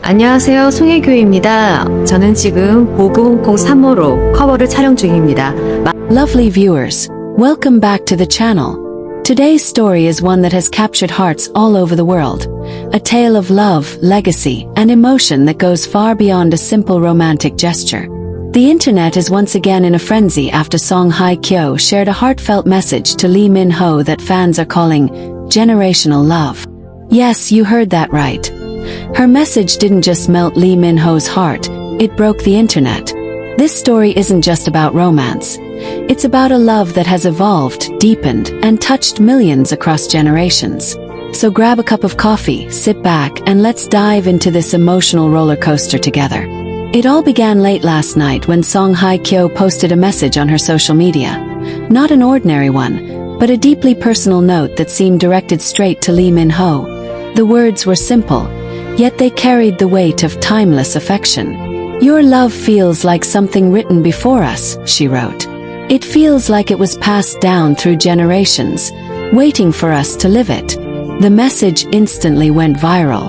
안녕하세요. 송혜교입니다. 저는 지금 보그 홍콩 3호로 커버를 촬영 중입니다. Lovely viewers, welcome back to the channel. Today's story is one that has captured hearts all over the world. A tale of love, legacy, and emotion that goes far beyond a simple romantic gesture. The internet is once again in a frenzy after Song HYE shared a heartfelt message to Lee Min-ho that fans are calling generational love. Yes, you heard that right. Her message didn't just melt Lee Min-ho's heart, it broke the internet. This story isn't just about romance. It's about a love that has evolved, deepened, and touched millions across generations. So grab a cup of coffee, sit back, and let's dive into this emotional roller coaster together. It all began late last night when Song HYE posted a message on her social media. Not an ordinary one, but a deeply personal note that seemed directed straight to Lee Min-ho. The words were simple, yet they carried the weight of timeless affection. "Your love feels like something written before us," she wrote. "It feels like it was passed down through generations, waiting for us to live it." The message instantly went viral.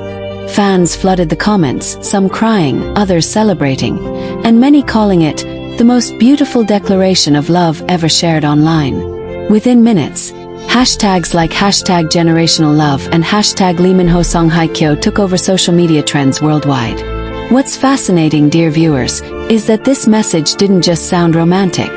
Fans flooded the comments, some crying, others celebrating, and many calling it the most beautiful declaration of love ever shared online. Within minutes, hashtags like #generationallove and #LeeMinho Song HYE took over social media trends worldwide. What's fascinating, dear viewers, is that this message didn't just sound romantic.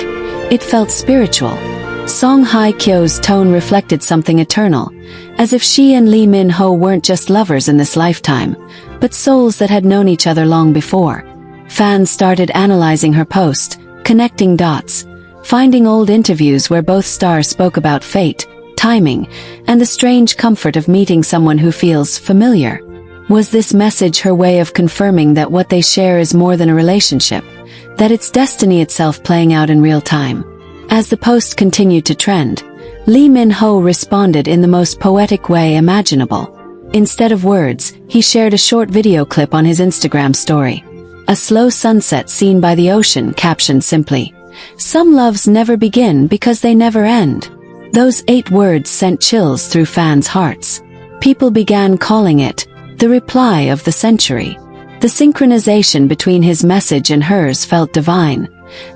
It felt spiritual. Song HYE's tone reflected something eternal, as if she and Lee Min-ho weren't just lovers in this lifetime, but souls that had known each other long before. Fans started analyzing her post, connecting dots, finding old interviews where both stars spoke about fate, timing, and the strange comfort of meeting someone who feels familiar. Was this message her way of confirming that what they share is more than a relationship, that it's destiny itself playing out in real time? As the post continued to trend, Lee Min-ho responded in the most poetic way imaginable. Instead of words, he shared a short video clip on his Instagram story. A slow sunset seen by the ocean captioned simply, "Some loves never begin because they never end." Those 8 words sent chills through fans' hearts. People began calling it the reply of the century. The synchronization between his message and hers felt divine,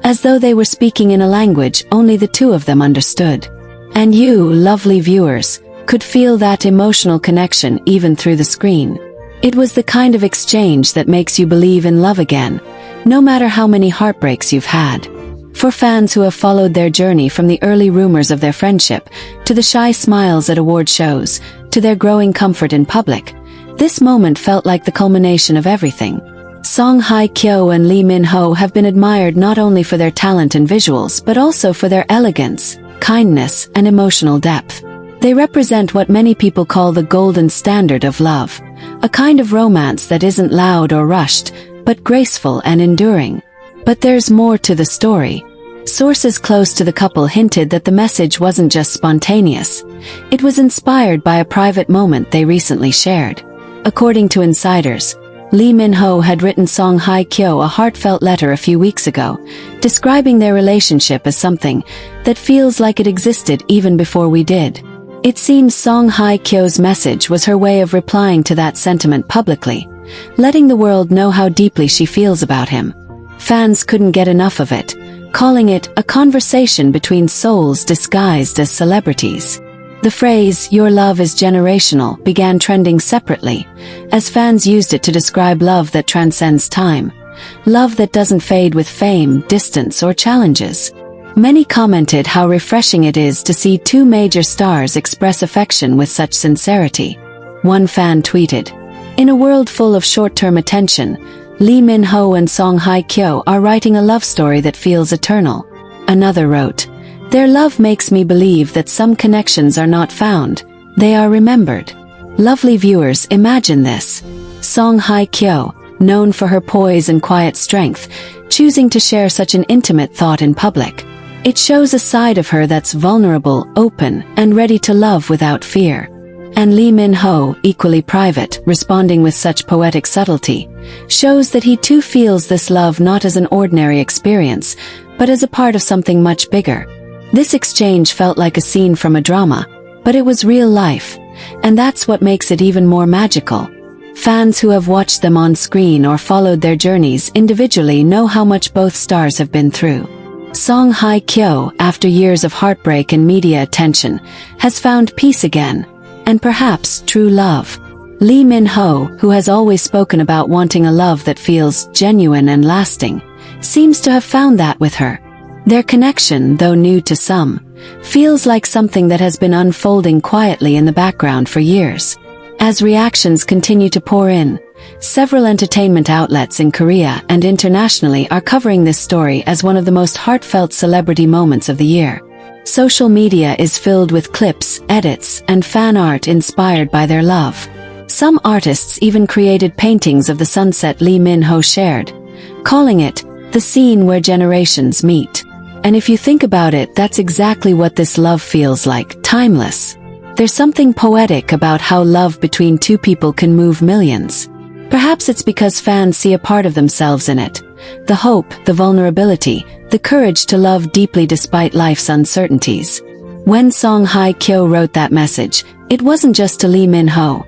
as though they were speaking in a language only the two of them understood. And you, lovely viewers, could feel that emotional connection even through the screen. It was the kind of exchange that makes you believe in love again, no matter how many heartbreaks you've had. For fans who have followed their journey from the early rumors of their friendship, to the shy smiles at award shows, to their growing comfort in public, this moment felt like the culmination of everything. Song HYE and Lee Min-ho have been admired not only for their talent and visuals but also for their elegance, kindness, and emotional depth. They represent what many people call the golden standard of love, a kind of romance that isn't loud or rushed, but graceful and enduring. But there's more to the story. Sources close to the couple hinted that the message wasn't just spontaneous. It was inspired by a private moment they recently shared. According to insiders, Lee Min-ho had written Song HYE a heartfelt letter a few weeks ago, describing their relationship as something that feels like it existed even before we did. It seems Song HYE's message was her way of replying to that sentiment publicly, letting the world know how deeply she feels about him. Fans couldn't get enough of it, calling it a conversation between souls disguised as celebrities. The phrase, "Your love is generational," began trending separately, as fans used it to describe love that transcends time. Love that doesn't fade with fame, distance, or challenges. Many commented how refreshing it is to see 2 major stars express affection with such sincerity. One fan tweeted, "In a world full of short-term attention, Lee Min-ho and Song HYE are writing a love story that feels eternal." Another wrote, "Their love makes me believe that some connections are not found, they are remembered." Lovely viewers, imagine this. Song HYE, known for her poise and quiet strength, choosing to share such an intimate thought in public. It shows a side of her that's vulnerable, open, and ready to love without fear. And Lee Min-ho, equally private, responding with such poetic subtlety, shows that he too feels this love not as an ordinary experience, but as a part of something much bigger. This exchange felt like a scene from a drama, but it was real life, and that's what makes it even more magical. Fans who have watched them on screen or followed their journeys individually know how much both stars have been through. Song HYE, after years of heartbreak and media attention, has found peace again, and perhaps true love. Lee Min-ho, who has always spoken about wanting a love that feels genuine and lasting, seems to have found that with her. Their connection, though new to some, feels like something that has been unfolding quietly in the background for years. As reactions continue to pour in, several entertainment outlets in Korea and internationally are covering this story as one of the most heartfelt celebrity moments of the year. Social media is filled with clips, edits, and fan art inspired by their love. Some artists even created paintings of the sunset Lee Min-ho shared, calling it the scene where generations meet. And if you think about it, that's exactly what this love feels like, timeless. There's something poetic about how love between two people can move millions. Perhaps it's because fans see a part of themselves in it. The hope, the vulnerability, the courage to love deeply despite life's uncertainties. When Song HYE wrote that message, it wasn't just to Lee Min-ho.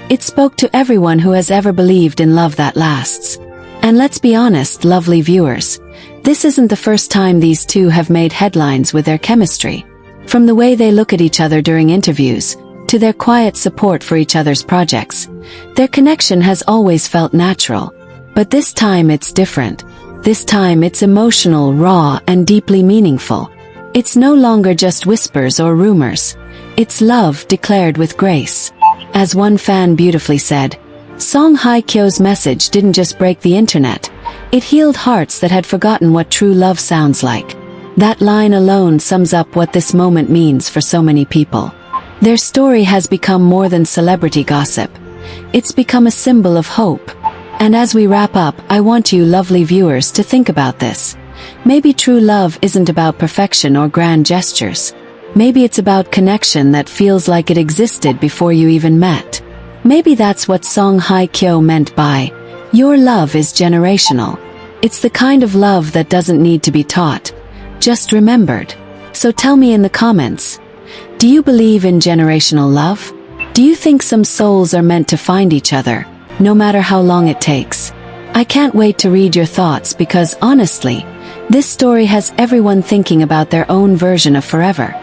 It spoke to everyone who has ever believed in love that lasts. And let's be honest, lovely viewers, this isn't the first time these two have made headlines with their chemistry. From the way they look at each other during interviews, to their quiet support for each other's projects, their connection has always felt natural. But this time it's different. This time it's emotional, raw, and deeply meaningful. It's no longer just whispers or rumors. It's love declared with grace. As one fan beautifully said, Song HYE's message didn't just break the internet, it healed hearts that had forgotten what true love sounds like. That line alone sums up what this moment means for so many people. Their story has become more than celebrity gossip. It's become a symbol of hope. And as we wrap up, I want you lovely viewers to think about this. Maybe true love isn't about perfection or grand gestures. Maybe it's about connection that feels like it existed before you even met. Maybe that's what Song HYE meant by, "Your love is generational." It's the kind of love that doesn't need to be taught, just remembered. So tell me in the comments, do you believe in generational love? Do you think some souls are meant to find each other, no matter how long it takes? I can't wait to read your thoughts because, honestly, this story has everyone thinking about their own version of forever.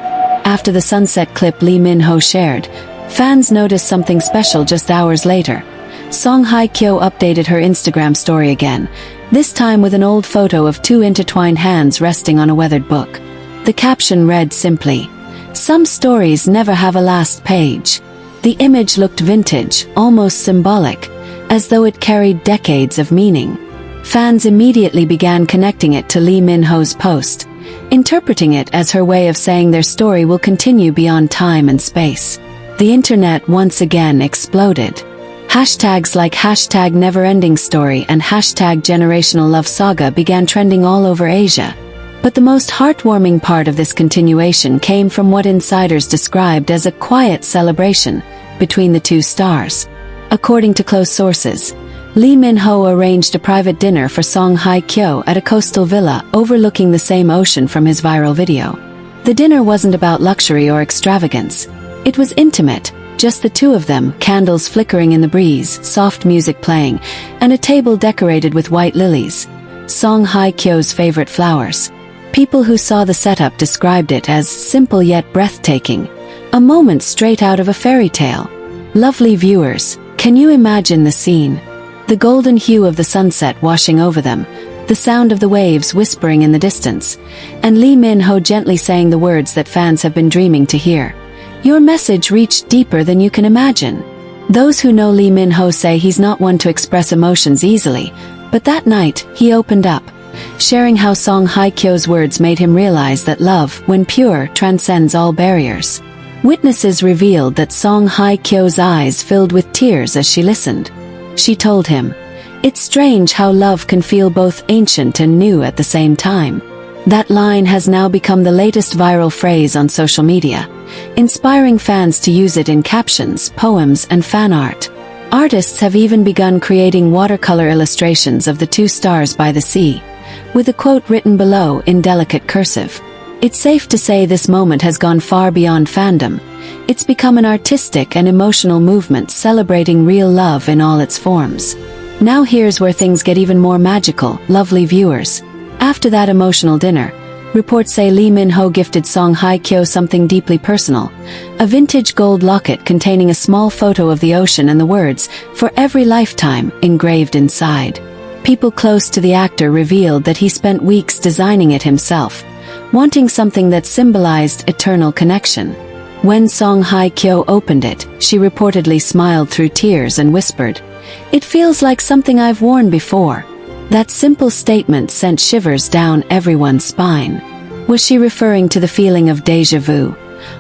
After the sunset clip Lee Min-ho shared, fans noticed something special just hours later. Song HYE updated her Instagram story again, this time with an old photo of two intertwined hands resting on a weathered book. The caption read simply, "Some stories never have a last page." The image looked vintage, almost symbolic, as though it carried decades of meaning. Fans immediately began connecting it to Lee Min-ho's post, interpreting it as her way of saying their story will continue beyond time and space. The internet once again exploded. Hashtags like #NeverEndingStory and #GenerationalLoveSaga began trending all over Asia. But the most heartwarming part of this continuation came from what insiders described as a quiet celebration between the two stars. According to close sources, Lee Min-ho arranged a private dinner for Song HYE at a coastal villa overlooking the same ocean from his viral video. The dinner wasn't about luxury or extravagance. It was intimate, just the two of them, candles flickering in the breeze, soft music playing, and a table decorated with white lilies, Song HYE's favorite flowers. People who saw the setup described it as simple yet breathtaking, a moment straight out of a fairy tale. Lovely viewers, can you imagine the scene? The golden hue of the sunset washing over them, the sound of the waves whispering in the distance, and Lee Min-ho gently saying the words that fans have been dreaming to hear. Your message reached deeper than you can imagine. Those who know Lee Min-ho say he's not one to express emotions easily, but that night, he opened up, sharing how Song HYE's words made him realize that love, when pure, transcends all barriers. Witnesses revealed that Song HYE's eyes filled with tears as she listened. She told him, "It's strange how love can feel both ancient and new at the same time." That line has now become the latest viral phrase on social media, inspiring fans to use it in captions, poems, and fan art. Artists have even begun creating watercolor illustrations of the two stars by the sea, with a quote written below in delicate cursive. It's safe to say this moment has gone far beyond fandom. It's become an artistic and emotional movement celebrating real love in all its forms. Now here's where things get even more magical, lovely viewers. After that emotional dinner, reports say Lee Min-ho gifted Song Hye-kyo something deeply personal, a vintage gold locket containing a small photo of the ocean and the words, "For every lifetime," engraved inside. People close to the actor revealed that he spent weeks designing it himself, wanting something that symbolized eternal connection. When Song Hye-kyo opened it, she reportedly smiled through tears and whispered, "It feels like something I've worn before." That simple statement sent shivers down everyone's spine. Was she referring to the feeling of déjà vu?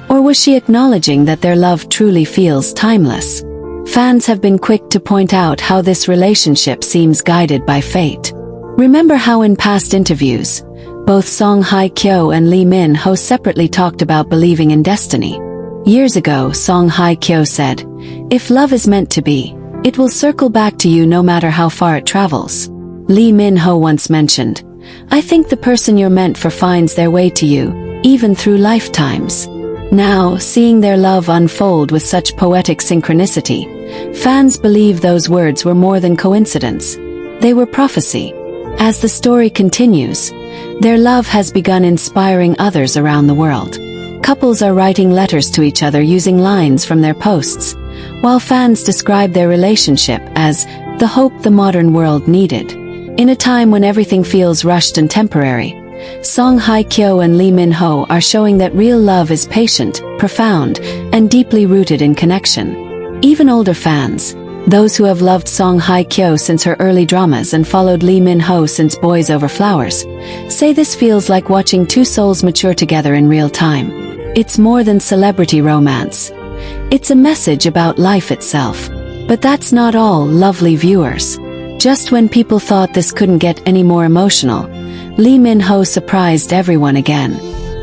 Or was she acknowledging that their love truly feels timeless? Fans have been quick to point out how this relationship seems guided by fate. Remember how in past interviews, both Song Hye-kyo and Lee Min-ho separately talked about believing in destiny. Years ago, Song Hye-kyo said, "If love is meant to be, it will circle back to you no matter how far it travels." Lee Min-ho once mentioned, "I think the person you're meant for finds their way to you, even through lifetimes." Now, seeing their love unfold with such poetic synchronicity, fans believe those words were more than coincidence. They were prophecy. As the story continues, their love has begun inspiring others around the world. Couples are writing letters to each other using lines from their posts, while fans describe their relationship as the hope the modern world needed. In a time when everything feels rushed and temporary, Song Hye-kyo and Lee Min-ho are showing that real love is patient, profound, and deeply rooted in connection. Even older fans, those who have loved Song Hye-kyo since her early dramas and followed Lee Min-ho since Boys Over Flowers, say this feels like watching two souls mature together in real time. It's more than celebrity romance. It's a message about life itself. But that's not all, lovely viewers. Just when people thought this couldn't get any more emotional, Lee Min-ho surprised everyone again.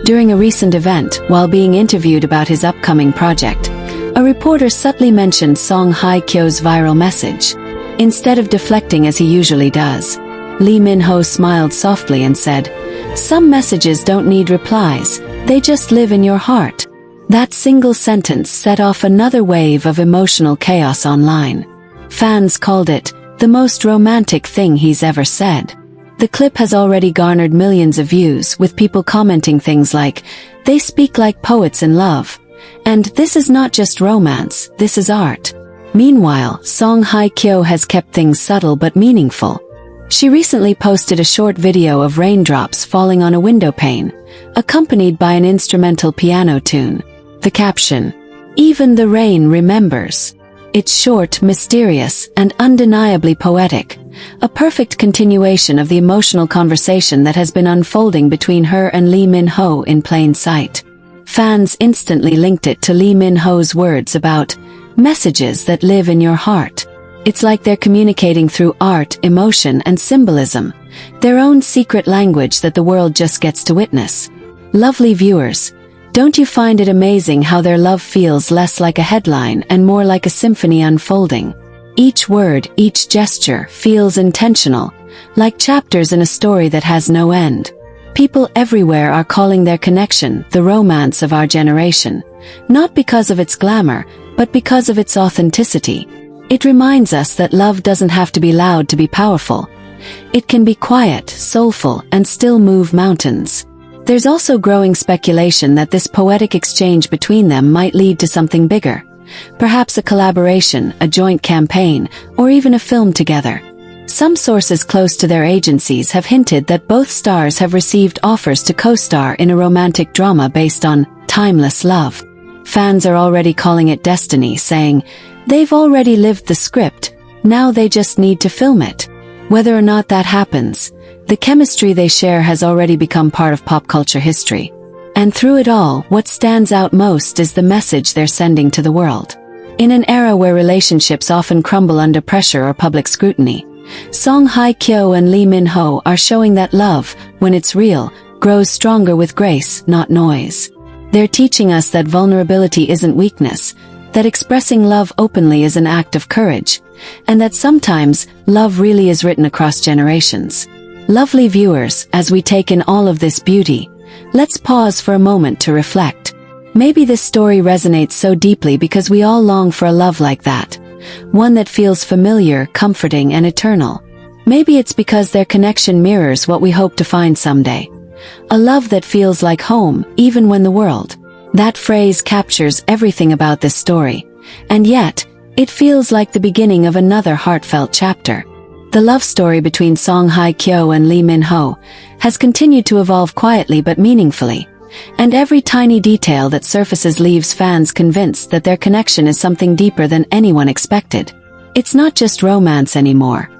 During a recent event, while being interviewed about his upcoming project, a reporter subtly mentioned Song Hye-kyo's viral message. Instead of deflecting as he usually does, Lee Min-ho smiled softly and said, "Some messages don't need replies, they just live in your heart." That single sentence set off another wave of emotional chaos online. Fans called it the most romantic thing he's ever said. The clip has already garnered millions of views, with people commenting things like, "They speak like poets in love," and "This is not just romance, this is art." Meanwhile, Song Hye-kyo has kept things subtle but meaningful. She recently posted a short video of raindrops falling on a window pane, accompanied by an instrumental piano tune. The caption, "Even the rain remembers." It's short, mysterious, and undeniably poetic, a perfect continuation of the emotional conversation that has been unfolding between her and Lee Min-ho in plain sight. Fans instantly linked it to Lee Min-ho's words about messages that live in your heart. It's like they're communicating through art, emotion, and symbolism, their own secret language that the world just gets to witness. Lovely viewers, don't you find it amazing how their love feels less like a headline and more like a symphony unfolding? Each word, each gesture feels intentional, like chapters in a story that has no end. People everywhere are calling their connection the romance of our generation, not because of its glamour, but because of its authenticity. It reminds us that love doesn't have to be loud to be powerful. It can be quiet, soulful, and still move mountains. There's also growing speculation that this poetic exchange between them might lead to something bigger. Perhaps a collaboration, a joint campaign, or even a film together. Some sources close to their agencies have hinted that both stars have received offers to co-star in a romantic drama based on timeless love. Fans are already calling it destiny, saying, "They've already lived the script, now they just need to film it." Whether or not that happens, the chemistry they share has already become part of pop culture history. And through it all, what stands out most is the message they're sending to the world. In an era where relationships often crumble under pressure or public scrutiny, Song Hye-kyo and Lee Min-ho are showing that love, when it's real, grows stronger with grace, not noise. They're teaching us that vulnerability isn't weakness, that expressing love openly is an act of courage, and that sometimes, love really is written across generations. Lovely viewers, as we take in all of this beauty, let's pause for a moment to reflect. Maybe this story resonates so deeply because we all long for a love like that. One that feels familiar, comforting, and eternal. Maybe it's because their connection mirrors what we hope to find someday. A love that feels like home, even when the world. That phrase captures everything about this story. And yet, it feels like the beginning of another heartfelt chapter. The love story between Song Hye-kyo and Lee Min-ho has continued to evolve quietly but meaningfully. And every tiny detail that surfaces leaves fans convinced that their connection is something deeper than anyone expected. It's not just romance anymore.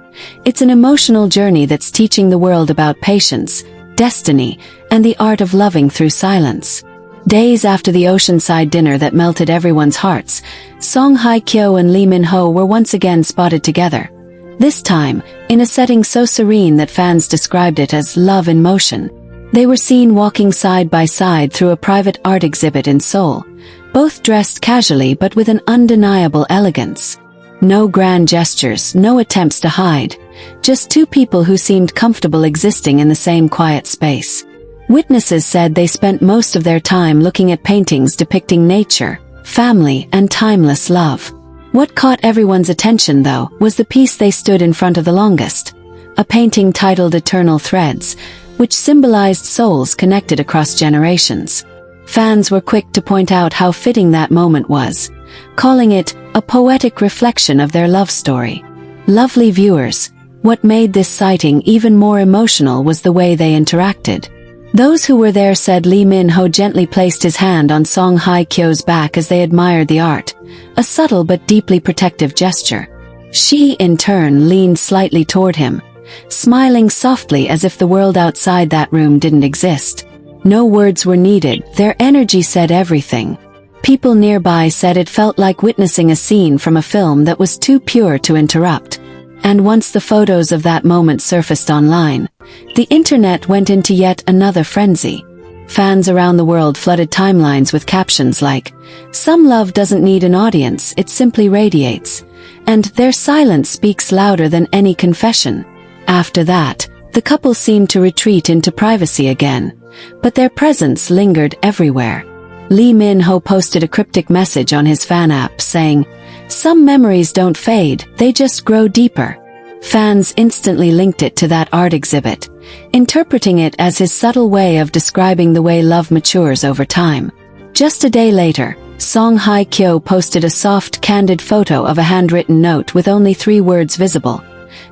It's an emotional journey that's teaching the world about patience, destiny, and the art of loving through silence. Days after the oceanside dinner that melted everyone's hearts, Song Hye-kyo and Lee Min-ho were once again spotted together. This time, in a setting so serene that fans described it as love in motion. They were seen walking side by side through a private art exhibit in Seoul, both dressed casually but with an undeniable elegance. No grand gestures, no attempts to hide, just two people who seemed comfortable existing in the same quiet space. Witnesses said they spent most of their time looking at paintings depicting nature, family, and timeless love. What caught everyone's attention, though, was the piece they stood in front of the longest, a painting titled Eternal Threads, which symbolized souls connected across generations. Fans were quick to point out how fitting that moment was, calling it a poetic reflection of their love story. Lovely viewers, what made this sighting even more emotional was the way they interacted. Those who were there said Lee Min-ho gently placed his hand on Song Hye-kyo's back as they admired the art, a subtle but deeply protective gesture. She, in turn, leaned slightly toward him, smiling softly as if the world outside that room didn't exist. No words were needed, their energy said everything. People nearby said it felt like witnessing a scene from a film that was too pure to interrupt. And once the photos of that moment surfaced online, the internet went into yet another frenzy. Fans around the world flooded timelines with captions like, "Some love doesn't need an audience, it simply radiates," and "Their silence speaks louder than any confession." After that, the couple seemed to retreat into privacy again, but their presence lingered everywhere. Lee Min-ho posted a cryptic message on his fan app saying, "Some memories don't fade, they just grow deeper." Fans instantly linked it to that art exhibit, interpreting it as his subtle way of describing the way love matures over time. Just a day later, Song Hye-kyo posted a soft, candid photo of a handwritten note with only 3 words visible.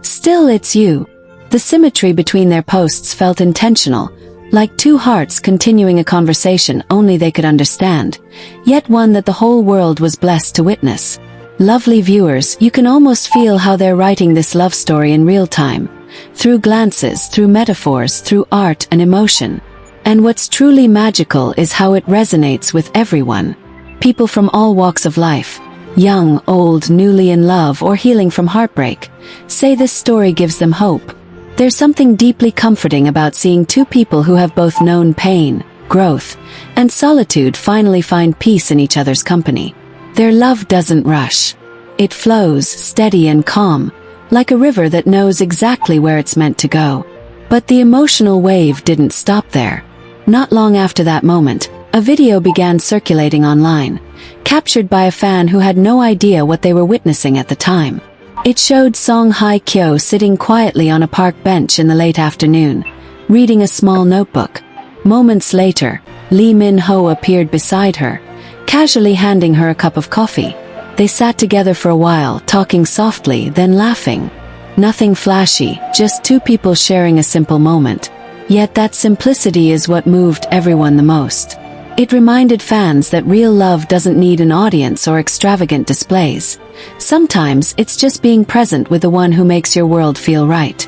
"Still it's you." The symmetry between their posts felt intentional, like two hearts continuing a conversation only they could understand, yet one that the whole world was blessed to witness. Lovely viewers, you can almost feel how they're writing this love story in real time, through glances, through metaphors, through art and emotion. And what's truly magical is how it resonates with everyone. People from all walks of life, young, old, newly in love, or healing from heartbreak, say this story gives them hope. There's something deeply comforting about seeing two people who have both known pain, growth, and solitude finally find peace in each other's company. Their love doesn't rush. It flows, steady and calm, like a river that knows exactly where it's meant to go. But the emotional wave didn't stop there. Not long after that moment, a video began circulating online, captured by a fan who had no idea what they were witnessing at the time. It showed Song Hye-kyo sitting quietly on a park bench in the late afternoon, reading a small notebook. Moments later, Lee Min-ho appeared beside her, casually handing her a cup of coffee. They sat together for a while, talking softly, then laughing. Nothing flashy, just two people sharing a simple moment. Yet that simplicity is what moved everyone the most. It reminded fans that real love doesn't need an audience or extravagant displays. Sometimes it's just being present with the one who makes your world feel right.